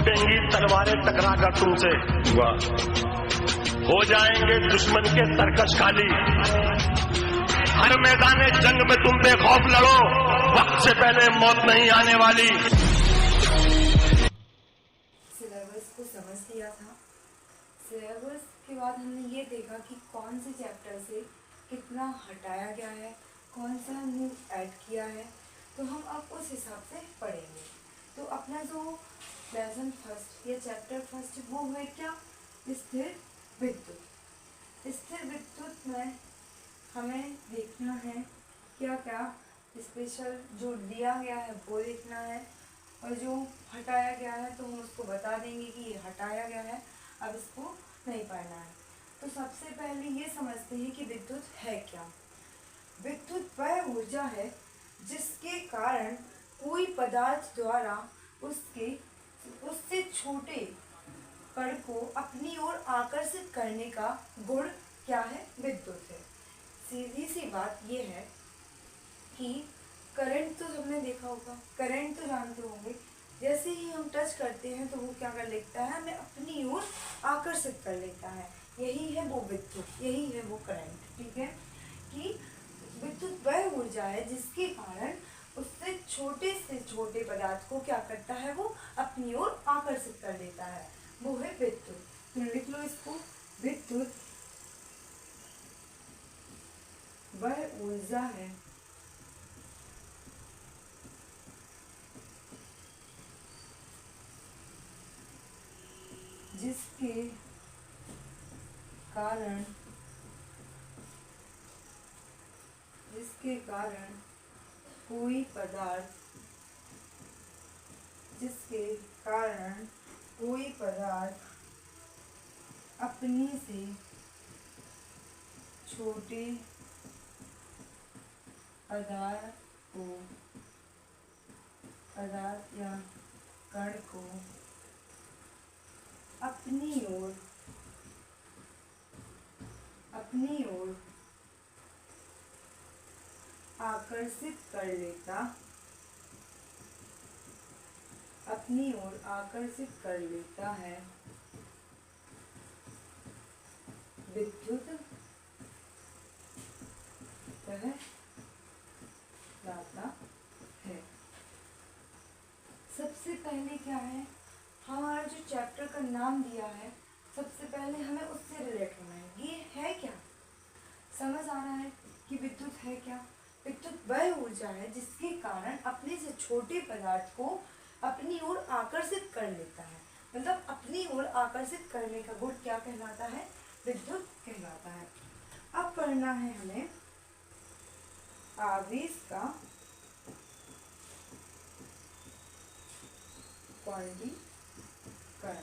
टूटेंगी तलवारें टकराकर तुमसे, हो जाएंगे दुश्मन के तरकश खाली। हर मैदान जंग में तुम बेखौफ लड़ो, वक्त से पहले मौत नहीं आने वाली। सिलेबस को समझ लिया था। सिलेबस के बाद हमने ये देखा कि कौन से चैप्टर से कितना हटाया गया है, कौन सा हमने ऐड किया है, तो हम अब उस हिसाब से पढ़ेंगे। तो अपना जो लेसन फर्स्ट या चैप्टर फर्स्ट वो है क्या, स्थिर विद्युत। स्थिर विद्युत में हमें देखना है क्या क्या स्पेशल जो दिया गया है वो देखना है, और जो हटाया गया है तो हम उसको बता देंगे कि ये हटाया गया है, अब इसको नहीं पढ़ना है। तो सबसे पहले ये समझते हैं कि विद्युत है क्या। विद्युत वह ऊर्जा है जिसके कारण कोई पदार्थ द्वारा उससे छोटे कण को अपनी ओर आकर्षित करने का गुण क्या है, विद्युत है। सीधी सी बात ये है कि करंट तो सबने देखा होगा, करंट तो जानते होंगे, जैसे ही हम टच करते हैं तो वो क्या कर लेता है, हमें अपनी ओर आकर्षित कर लेता है। यही है वो विद्युत, यही है वो करंट। ठीक है कि विद्युत वह ऊर्जा है जिसके कारण उससे छोटे से छोटे पदार्थ को क्या करता है, वो अपनी ओर आकर्षित कर लेता है, वो है विद्युत। तो लिख लो इसको, विद्युत वह ऊर्जा है जिसके कारण कोई पदार्थ अपने से छोटे पदार्थ या कण को अपनी ओर आकर्षित कर लेता है, विद्युत कहलाता है। सबसे पहले क्या है, हमारा जो चैप्टर का नाम दिया है, सबसे पहले हमें उससे रिलेट होना है। ये है क्या, समझ आ रहा है कि विद्युत है क्या। विद्युत वह ऊर्जा है जिसके कारण अपने से छोटे पदार्थ को अपनी ओर आकर्षित कर लेता है, मतलब अपनी ओर आकर्षित करने का गुण क्या कहलाता है, विद्युत कहलाता है। अब पढ़ना है हमें आवेश का क्वांटीकरण।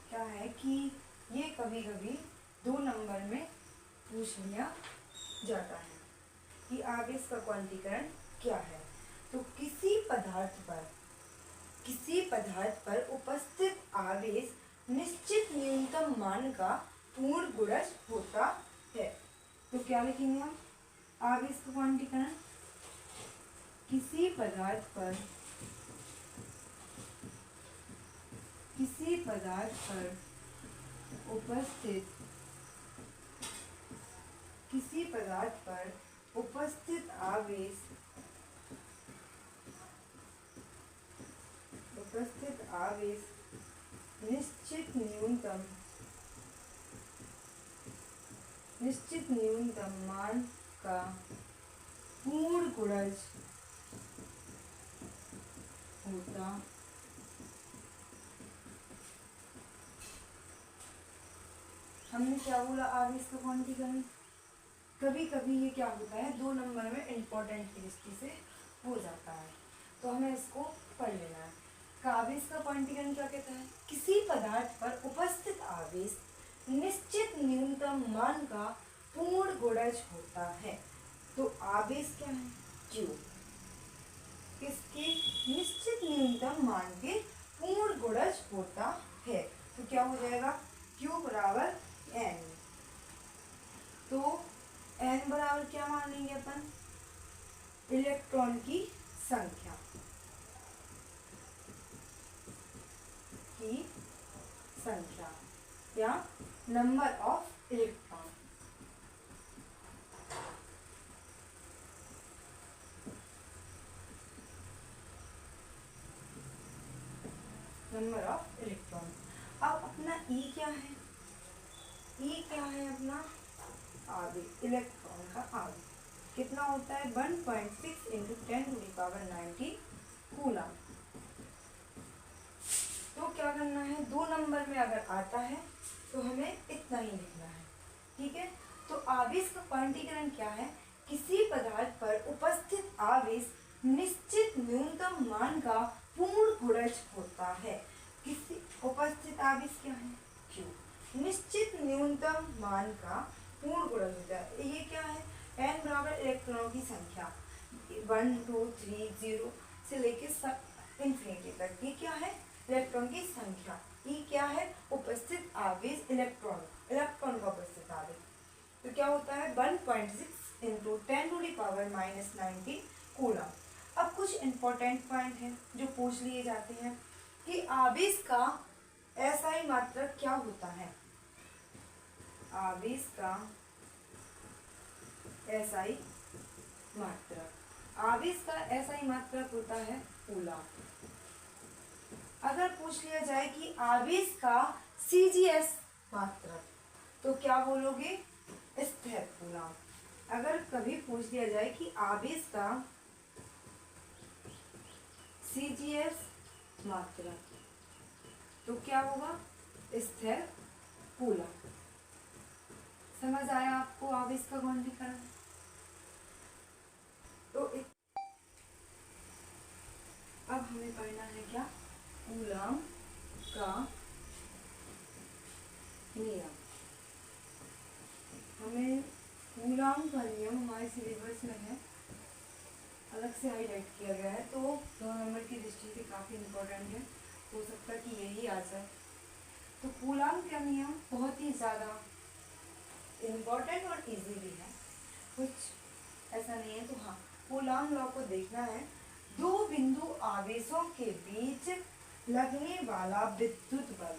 क्या है कि ये कभी कभी 2 नंबर में पूछ लिया जाता है कि आवेश का क्वांटीकरण क्या है। तो किसी पदार्थ पर उपस्थित आवेश निश्चित न्यूनतम मान का पूर्ण गुणज होता है। तो क्या लिखेंगे हम, आवेश का क्वांटीकरण, किसी पदार्थ पर उपस्थित आवेश निश्चित न्यूनतम मान का पूर्ण गुणज होता हमने क्या बोला, आवेश का क्वांटीकरण। कभी कभी ये क्या होता है, 2 नंबर में इम्पोर्टेंट की दृष्टि से हो जाता है, तो हमें इसको पढ़ लेना है। आवेश का क्वांटीकरण क्या कहता है, किसी पदार्थ पर उपस्थित आवेश निश्चित न्यूनतम मान का पूर्ण गुणज होता है। तो आवेश क्या है, Q, इसके निश्चित न्यूनतम मान के पूर्ण गुणज होता है। तो क्या हो जाएगा, Q बराबर N। तो N बराबर क्या मान लेंगे अपन, इलेक्ट्रॉन की संख्या। Number of electron. Number of electron. अब अपना ई क्या है? ई क्या है अपना? आवेश, इलेक्ट्रॉन का आवेश कितना होता है? 1.6 इंटू 10⁻⁹ कूलम। तो क्या करना है, 2 नंबर में अगर आता है तो हमें इतना ही लिखना है, ठीक है। तो आवेश का क्वांटीकरण क्या है? किसी पदार्थ पर उपस्थित आवेश निश्चित न्यूनतम मान का पूर्ण गुणज होता है। किसी उपस्थित आवेश क्या है? Q। निश्चित न्यूनतम मान का पूर्ण गुणज होता है। ये क्या है? n बराबर इलेक्ट्रॉनों की संख्या 1 2 3 0 से लेके इंफिनिटी तक। ये क्या है? इलेक्ट्रॉन की संख्या। ई क्या है? उपस्थित आवेश, इलेक्ट्रॉन, इलेक्ट्रॉन का उपस्थित आवेश। तो क्या होता है? 1.6 इंटू 10⁻⁹ कूलम। अब कुछ इंपॉर्टेंट पॉइंट हैं जो पूछ लिए जाते हैं कि आवेश का एसआई मात्रक क्या होता है? आवेश का एसआई मात्रक, आवेश का एसआई मात्रक होता है कूलम। अगर पूछ लिया जाए कि आवेश का सीजीएस मात्रक, तो क्या बोलोगे? स्थिर कूलम। अगर कभी पूछ लिया जाए कि आवेश का सीजीएस मात्रक, तो क्या होगा? स्थिर कूलम। समझ आया आपको आवेश का क्वांटीकरण? तो अब हमें पढ़ना है क्या? कूलम का नियम। हमें कूलम का नियम हमारे सिलेबस में है, अलग से हाईलाइट किया गया है, तो 2 नंबर की दृष्टि से काफ़ी इम्पोर्टेंट है, हो सकता है कि यही आ जाए। तो कूलम का नियम बहुत ही ज़्यादा इम्पोर्टेंट और इजी भी है, कुछ ऐसा नहीं है। तो हाँ, कूलम लॉ को देखना है। 2 बिंदु आवेशों के बीच लगने वाला विद्युत बल,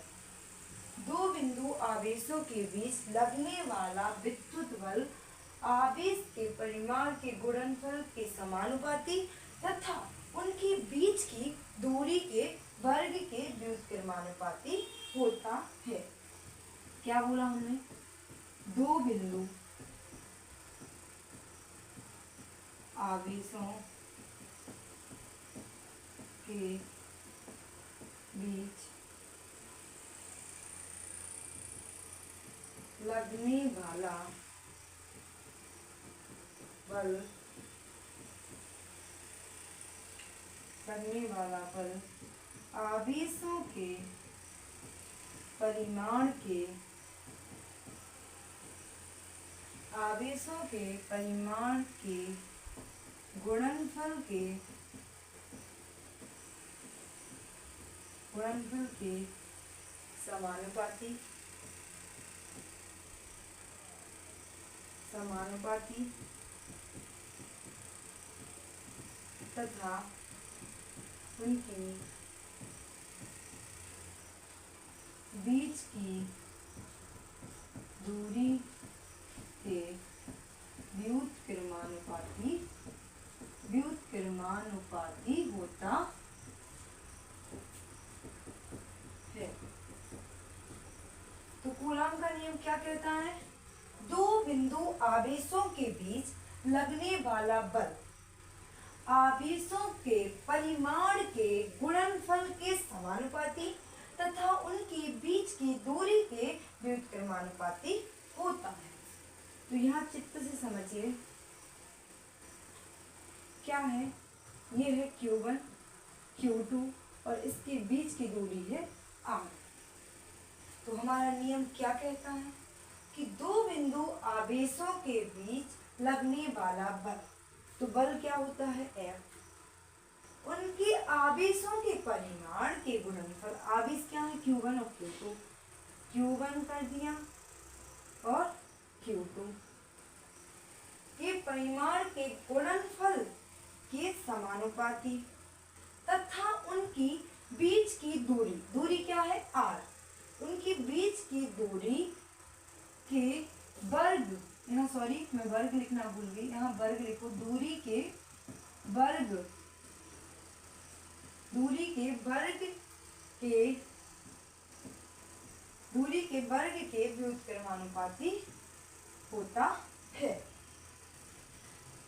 2 बिंदु आवेशों के बीच लगने वाला विद्युत बल आवेश के परिमाण के गुणनफल के समानुपाती तथा उनके बीच की दूरी के वर्ग के व्युत्क्रमानुपाती होता है। क्या बोला हमने? 2 बिंदु आवेशों के बीच लगने वाला बल, आवेशों के परिमाण के गुणनफल के समानुपाती तथा उनके बीच की दूरी के व्युत्क्रमानुपाती होता है। तो कूलम का नियम क्या कहता है? 2 बिंदु आवेशों के बीच लगने वाला बल आवेशों के परिमाण के गुणनफल के समानुपाती तथा उनके बीच की दूरी के व्युत्क्रमानुपाती होता है। तो यहाँ चित्त से समझिए क्या है? ये है Q1 Q2 और इसके बीच की दूरी है R। तो हमारा नियम क्या कहता है कि 2 बिंदु आवेशों के बीच लगने वाला बल, तो बल क्या होता है? F। उनके आवेशों के परिमाण के गुणनफल, आवेश क्या है? Q1 और Q2, Q1 कर दिया और Q2 के परिमाण के गुणनफल के समानुपाती तथा उनकी बीच की दूरी, दूरी क्या है? R। उनकी बीच की दूरी के वर्ग, यहाँ सॉरी मैं वर्ग लिखना भूल गई, यहाँ वर्ग लिखो, दूरी के वर्ग के व्युत्क्रमानुपाती होता है।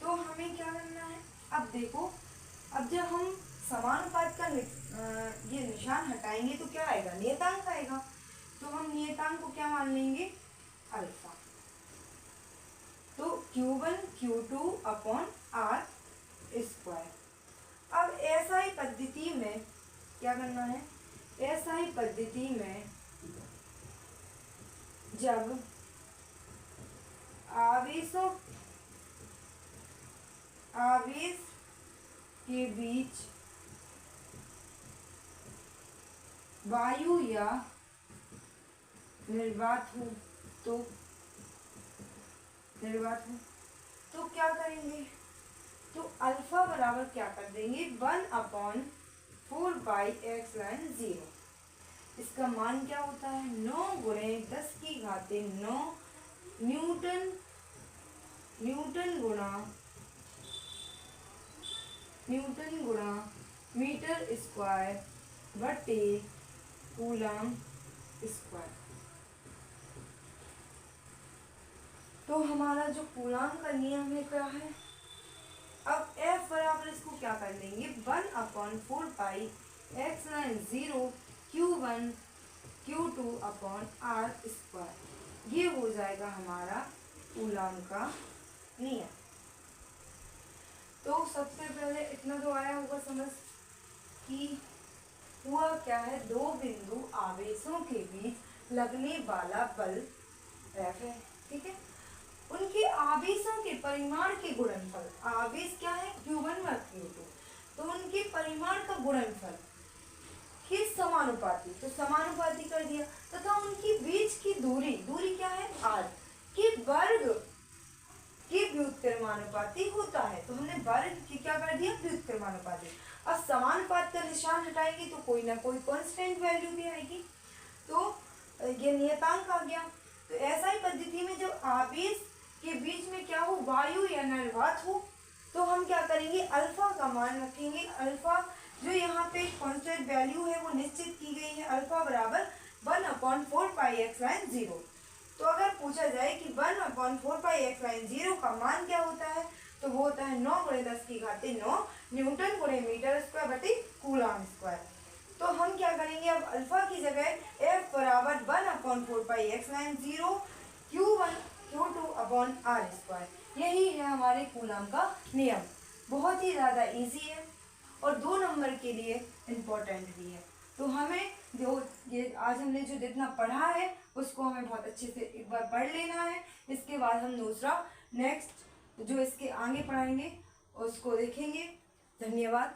तो हमें क्या करना है, अब देखो, अब जब हम समानुपात का ये निशान हटाएंगे तो क्या आएगा, नियतांक आएगा। तो हम नियतांक को क्या मान लेंगे, अल्फा। तो Q1 Q2 upon R square. अब एसआई पद्धति में क्या करना है, एसआई पद्धति में जब आवेश के बीच वायु या निर्वात हो तो क्या करेंगे, तो अल्फा बराबर क्या कर देंगे, 1/4π(x)(0). इसका मान क्या होता है, 9 × 10⁻9 न्यूटन गुणा मीटर स्क्वायर बटे कूलम स्क्वायर। तो हमारा जो कूलम का नियम है क्या है, अब F बराबर इसको क्या कर लेंगे, 1/4π(x)(0) Q1 Q2 upon R square. ये हो जाएगा हमारा कूलम का नियम। तो सबसे पहले इतना तो आया होगा समझ कि हुआ क्या है, दो बिंदु आवेशों के बीच लगने वाला बल F है, ठीक है। उनके आवेशों के परिमाण के गुणनफल, आवेश क्या है Q1 व Q2, तो उनके परिमाण का गुणनफल के समानुपाती, तो समानुपाती कर दिया, तथा उनके बीच की दूरी क्या है R के वर्ग के व्युत्क्रमानुपाती होता है। तो हमने वर्ग की क्या कर दिया, व्युत्क्रमानुपाती। अब समानुपात का निशान हटाएंगे तो कोई ना कोई कांस्टेंट वैल्यू भी आएगी, तो ये नियतांक आ गया। तो ऐसा ही पद्धति में जब आवेश के बीच में क्या हो, वायु या निर्वात हो, तो हम क्या करेंगे, अल्फा का मान रखेंगे। अल्फा जो यहाँ पे कांस्टेंट वैल्यू है वो निश्चित की गई है, अल्फा बराबर 1/4π(x)(0). तो अगर पूछा जाए कि 1/4π(x)(0) का मान क्या होता है, तो वो होता है 9 × 10⁻9 न्यूटन × मीटर स्क्वायर बटे कूलम स्क्वायर। तो हम क्या करेंगे, अब अल्फा की जगह F बराबर 1/4π(x)(0) Q1 Q2 upon R square. यही है हमारे कूलम का नियम। बहुत ही ज़्यादा इजी है और 2 नंबर के लिए इम्पोर्टेंट भी है। तो हमें जो ये आज हमने जो जितना पढ़ा है उसको हमें बहुत अच्छे से एक बार पढ़ लेना है। इसके बाद हम दूसरा नेक्स्ट जो इसके आगे पढ़ाएंगे उसको देखेंगे। धन्यवाद।